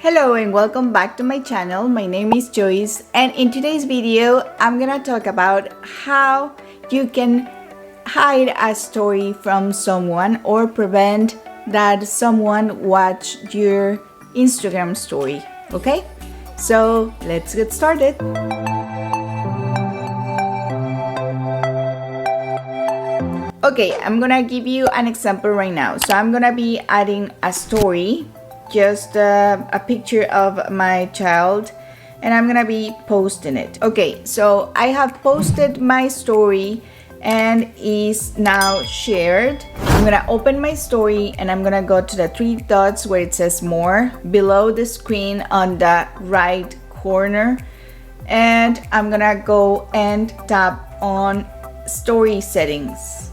Hello and welcome back to my channel. My name is Joyce, and in today's video I'm gonna talk about how you can hide a story from someone or prevent that someone watch your Instagram story. Okay, so let's get started. Okay, I'm gonna give you an example right now. So I'm gonna be adding a story, just a picture of my child, and I'm gonna be posting it. Okay, so I have posted my story and is now shared. I'm gonna open my story and I'm gonna go to the three dots where it says more below the screen on the right corner, and I'm gonna go and tap on story settings.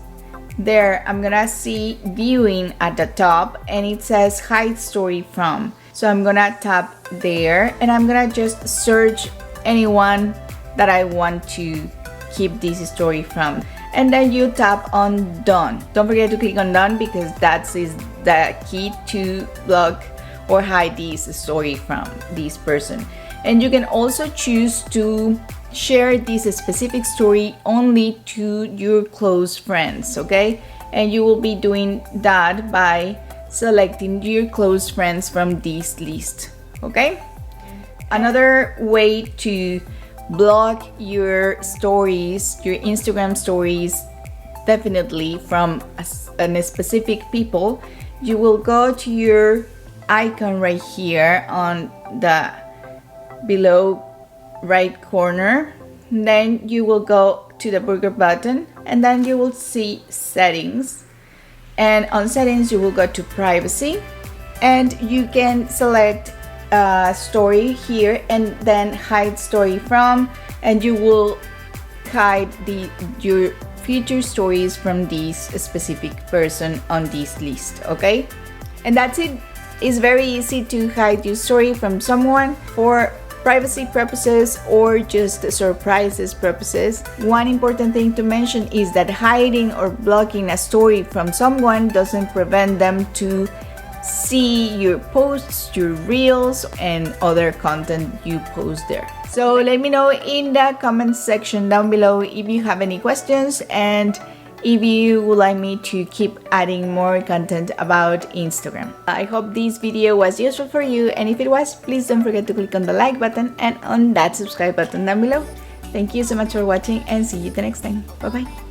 There, I'm gonna see viewing at the top and it says hide story from. So I'm gonna tap there and I'm gonna just search anyone that I want to keep this story from. And then you tap on done. Don't forget to click on done because that is the key to block or hide this story from this person. And you can also choose to share this specific story only to your close friends, okay? And you will be doing that by selecting your close friends from this list, okay? Another way to block your stories, your Instagram stories, definitely from a specific people, you will go to your icon right here on the below right corner, then you will go to the burger button and then you will see settings, and on settings you will go to privacy and you can select story here and then hide story from, and you will hide your future stories from this specific person on this list, okay? And that's it. It's very easy to hide your story from someone for privacy purposes or just surprises purposes. One important thing to mention is that hiding or blocking a story from someone doesn't prevent them to see your posts, your reels, and other content you post there. So let me know in the comment section down below if you have any questions and if you would like me to keep adding more content about Instagram. I hope this video was useful for you, and if it was, please don't forget to click on the like button and on that subscribe button down below. Thank you so much for watching and see you the next time. Bye bye.